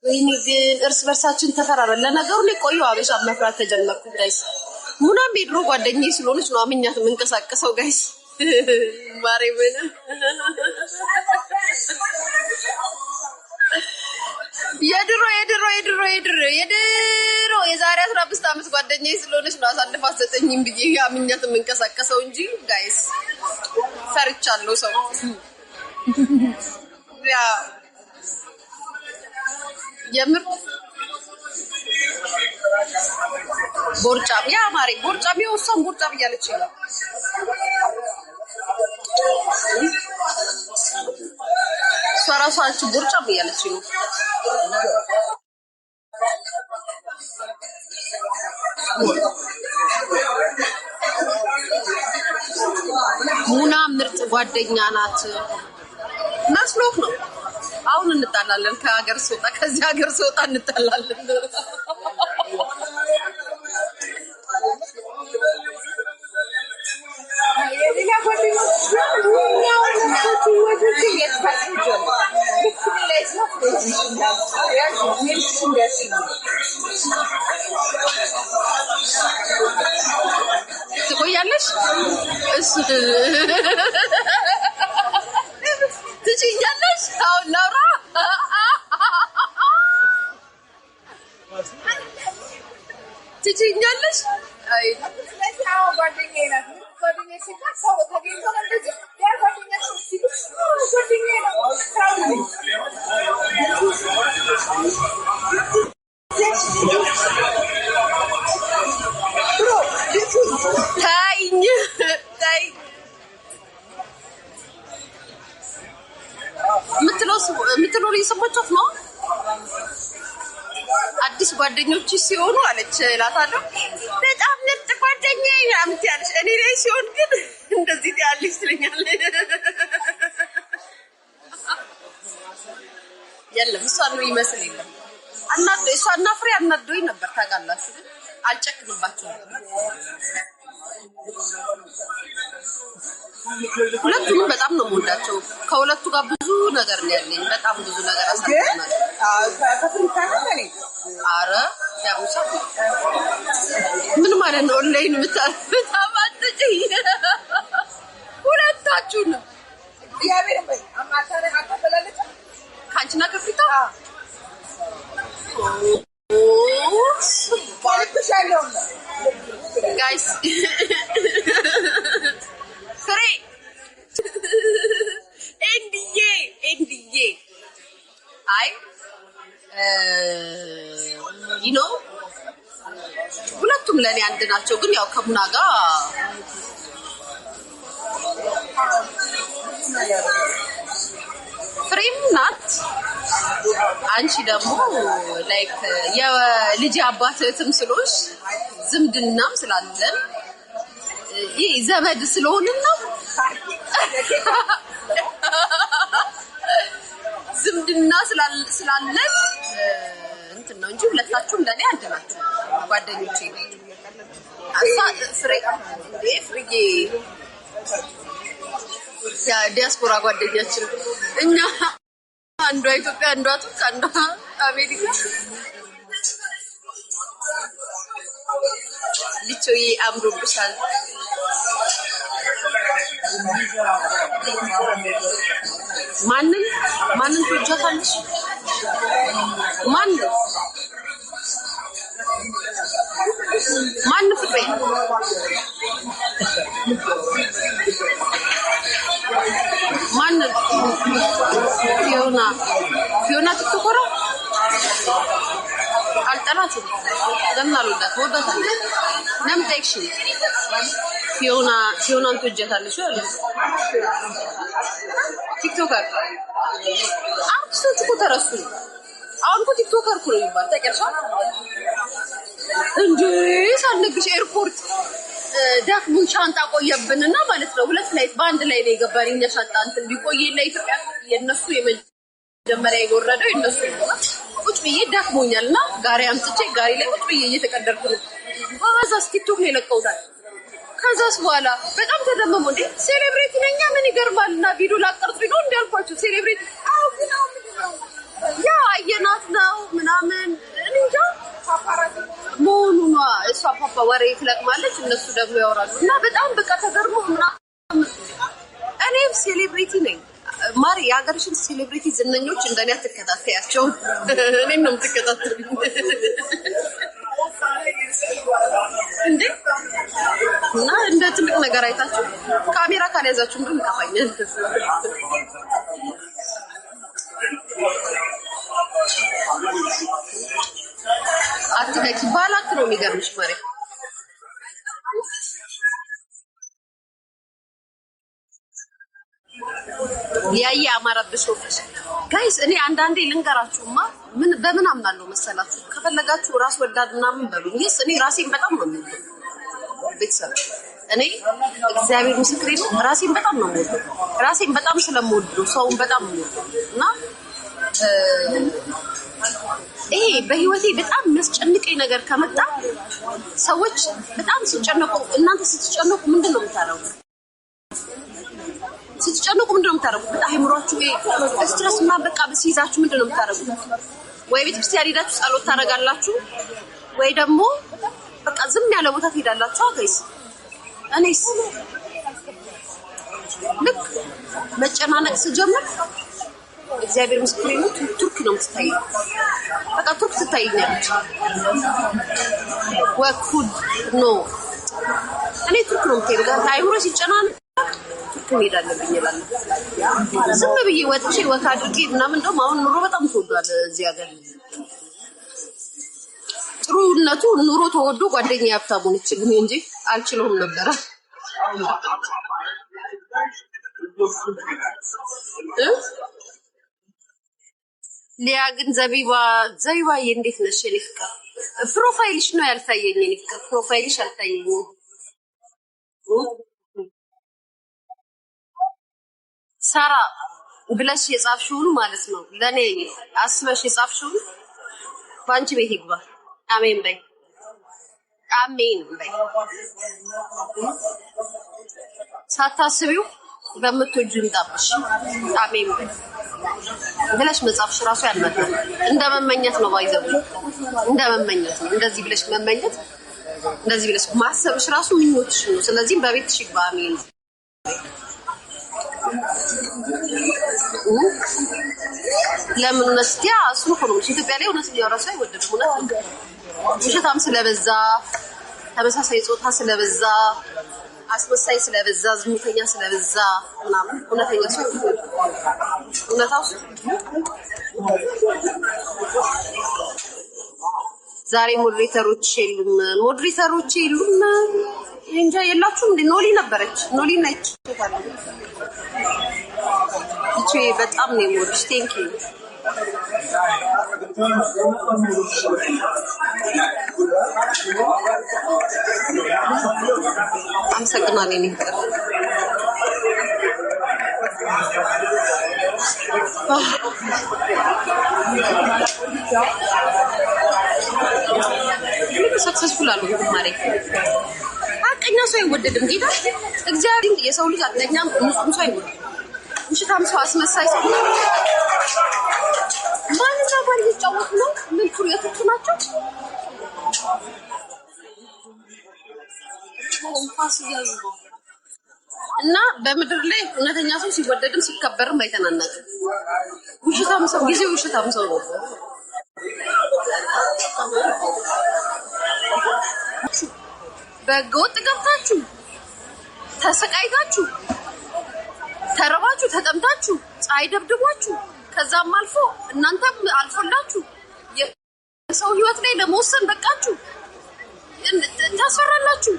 ወይኔ ግን እርስ በርሳችን ተፈራረን። ለነገሩ ላይ ቆየው አበሻ መፍራት ተጀመርኩ ጋይስ። ሙናም የድሮ ጓደኛዬ ስለሆነች ነው አመኛት የምንቀሳቀሰው ጋይስ። ማሬ ምን የድሮ የዛሬ 15 ዓመት ጓደኛዬ ስለሆነች ነው አሳልፋ አትሰጠኝም ብዬ አመኛት የምንቀሳቀሰው እንጂ ጋይስ ፈርቻለሁ ሰው ያ የምር ቦርጫም ያ ማሪ ቦርጫም የወሰን ቦርጫም እያለች ነው ሰራሳች ቦርጫም እያለች ነው ሙና ምርጥ ጓደኛ ናት መስሎክ ነው አሁን እንጣላለን ከሀገር ስወጣ ከዚህ ሀገር ስወጣ እንጣላለን ትቆያለሽ ትችያለሽ አሁን ላውራ ትችያለሽ አይ ለታው ጓደኛዬ ናት ጓደኛዬ ሲካሰው ተገኝቶ እንደዚህ ያ ጓደኛዬ ሲልሽ ጓደኛዬ ነው ታይ ምትለው ይሰማቻት ነው አዲስ ጓደኞች ሲሆኑ አለች እላታለሁ በጣም ምርጥ ጓደኛዬ አምት ያለሽ እኔ ላይ ሲሆን ግን እንደዚህ ያለሽ ስለኛል የለም እሷ ነው ይመስል የለም አናዶ እሷና ፍሬ አናዶኝ ነበር ታውቃላችሁ ግን አልጨክንባቸውም ሁለቱንም በጣም ነው የምወዳቸው ከሁለቱ ጋር ብዙ ነገር ነው ያለኝ በጣም ብዙ ነገር አሳልፈናል አረ ያቡሳ ምን ማለት ነው ኦንላይን ምታማጥጪ ሁለታችሁ ነው ያቤር በይ አማታረ አቀበላለች ካንቺና ከፍታ ባልኩሻለው ጋይስ ፍሬ ኤንዲዬ አይ ዩ ኖ ሁለቱም ለኔ አንድ ናቸው ግን ያው ከሙና ጋር ፍሬም ናት አንቺ ደግሞ ላይክ የልጅ አባትም ስለሆንሽ ዝምድናም ስላለን ይሄ ዘመድ ስለሆነን ነው ዝምድና ስላለን እንትን ነው እንጂ ሁለታችሁም ለኔ አንድ ናችሁ ጓደኞቼ አሳ ፍሬ ያ ዲያስፖራ ጓደኛችን እኛ አንዷ ኢትዮጵያ አንዷ ቱርክ አንዷ አሜሪካ ልቾዬ አምሮብሻል ማንን ትወጃታለሽ ማንን ፍቅሬ ማንን ፊዮና ትትኮራ አልጠላትም ለምን አልወዳት ወዳታለሁ ለምን ጠይቅሽኝ ፊዮናን ትወጃታለሽ አለ ቲክቶከር አርቲስቶች እኮ ተረሱ አሁን እኮ ቲክቶከር እኮ ነው የሚባል ታውቂያለሽ እንዴ ሳልነግርሽ ኤርፖርት ዳክሙን ሻንጣ ቆየብንና ማለት ነው ሁለት ፍላይት በአንድ ላይ ነው የገባን እኛ ሻንጣ እንትን ቢቆይና ኢትዮጵያ የነሱ የመጀመሪያ የወረደው የነሱ ነው ቁጭ ብዬ ዳክሞኛልና ጋሪ አምጥቼ ጋሪ ላይ ቁጭ ብዬ እየተቀደርኩ ነው አዛስ ቲክቶክ ላይ ለቀውታል ከዛስ በኋላ በጣም ተደመሙ እንዴ ሴሌብሬቲ ነኛ ምን ይገርማልና ቪዲዮ ላቀርጽ ነው እንዴ አልኳችሁ ሴሌብሬቲ አው ግን ያ አየር ቅናት ነው ምናምን እንጃ መሆኑ ነው። እሷ ፓፓ ወሬ ትለቅማለች እነሱ ደግሞ ያወራሉ እና በጣም በቃ ተገርሞ ምናምን እኔም ሴሌብሪቲ ነኝ ማሪ የሀገርሽን ሴሌብሪቲ ዝነኞች እንደኔ አትከታተያቸው እኔን ነው የምትከታተሉኝ እንዴ እና እንደ ትልቅ ነገር አይታችሁ ካሜራ ካልያዛችሁ ምን ይከፋኛል አትለኪ ባላክ ነው የሚገርምሽ ማሪ ያየ አማራብሽ ነው ጋይስ እኔ አንዳንዴ ልንገራችሁማ ምን በምን አምናለሁ መሰላችሁ ከፈለጋችሁ ራስ ወዳድ ምናምን በሉኝ ይስ እኔ ራሴን በጣም ነው የምወደው ቤተሰብ እኔ እግዚአብሔር ምስክሬ ነው ራሴን በጣም ነው የምወደው ራሴን በጣም ስለምወደው ሰውን በጣም ነው እና ይሄ በህይወቴ በጣም የሚያስጨንቀኝ ነገር ከመጣ ሰዎች በጣም ሲጨነቁ እናንተ ስትጨነቁ ምንድነው የምታደርጉት ስትጨነቁ ምንድነው የምታደርጉት አይምሮአችሁ ስትረስ እና በቃ በሲይዛችሁ ምንድነው የምታደርጉት ወይ ቤተክርስቲያን ሄዳችሁ ጸሎት ታደርጋላችሁ ወይ ደግሞ በቃ ዝም ያለ ቦታ ትሄዳላችሁ ጋይስ እኔስ ልክ መጨናነቅ ስጀምር እግዚአብሔር ምስክሬ ነው ቱርክ ነው የምትታየው በቃ ቱርክ ትታየኛለች ወኩድ ኖ እኔ ቱርክ ነው የምትሄደው አይምሮ ሲጨናነቅ ቱርክ ሄዳለብኝ ይላል ዝም ብዬ ወጥቼ ወካ አድርጌ ምናምን እንደውም አሁን ኑሮ በጣም ተወዷል እዚህ ሀገር ጥሩነቱ ኑሮ ተወዶ ጓደኛ ያፍታሙ ነችልኝ እንጂ አልችልም ነበር ሊያ ግን ዘቢባ እንዴት ነሽ ልፍካ ፕሮፋይልሽ ነው ያልታየኝ ልፍካ ፕሮፋይልሽ አልታየኝ ሳራ ብለሽ የጻፍሽው ማለት ነው ለኔ አስበሽ የጻፍሽው ባንቺ ቤት ይግባ አሜን በይ ሳታስቢው በመቶጁን ጣብሽ አሜን በይ ብለሽ መጻፍሽ ራሱ ያልመጣ እንደመመኘት ነው ባይዘው እንደመመኘት ነው እንደዚህ ብለሽ መመኘት እንደዚህ ብለሽ ማሰብሽ ራሱ ምኞትሽ ነው ስለዚህ በቤትሽ ይግባ አሜን ለምን ነስቲያ አስሩ ነው ኢትዮጵያ ላይ ሆነስ ያወራሽ አይወደድም ሆነ ውሸታም ስለበዛ ተመሳሳይ ጾታ ስለበዛ አስመሳይ ስለበዛ ዝሙተኛ ስለበዛ ምናምን እውነተኛ ሰው እውነታው ዛሬ ሞዴሬተሮች የሉም እንጃ የላችሁም እንዴ ኖሊ ነበረች ኖሊ ነች እቺ በጣም ነው የምወድሽ ቴንክ ዩ አመሰግናለሁ እኔ ሰክሰስፉል አልሆንኩም ማለት አቀኛ ሰው አይወደድም ጌታ እግዚአብሔር የሰው ልጅ አቀኛም ንጹህ ሰው አይወደድም ውሸታም ሰው አስመሳይ ሰው ማንና ባል ይጫወቱ ነው ምን ኩሪያቶች ናቸው እና በምድር ላይ እውነተኛ ሰው ሲወደድም ሲከበርም አይተናነቅም ውሸታም ሰው ጊዜ ውሸታም ሰው ነው በጎጥ ገብታችሁ ተሰቃይታችሁ ተረባችሁ ተጠምታችሁ ፀሐይ ደብድቧችሁ ከዛም አልፎ እናንተም አልፎላችሁ የሰው ህይወት ላይ ለመወሰን በቃችሁ ታስፈራላችሁ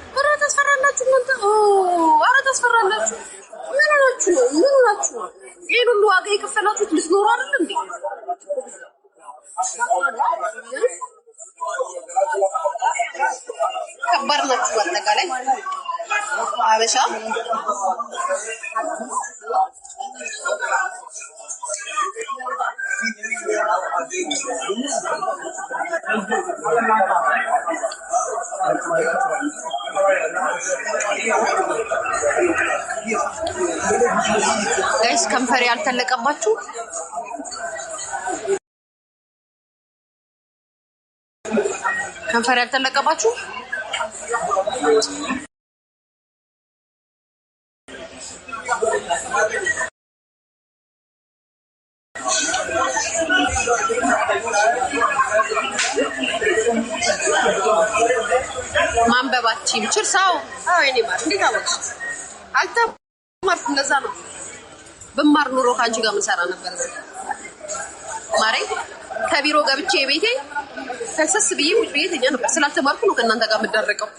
እናንተ አረ ታስፈራላችሁ ምን ሆናችሁ ነው ይሄን ሁሉ ዋጋ የከፈላችሁት ልትኖሩ አይደል እንዴ ከባድ ነው አጠቃላይ አበሻ ጋይስ ከንፈሬ ያልተለቀባችሁ ከንፈር ያልተለቀባችሁ ማንበባችን ችርሳው እኔ ማለት እንዴት አወቅሽ? አልተማርኩም። እንደዛ ነው። ብማር ኑሮ ካንቺ ጋር ምን ሰራ ነበር? ማሬ ከቢሮ ገብቼ ቤቴ ተሰስ ብዬ ቁጭ ብዬ ተኛ ነበር። ስላልተማርኩ ነው ከእናንተ ጋር የምደረቀው።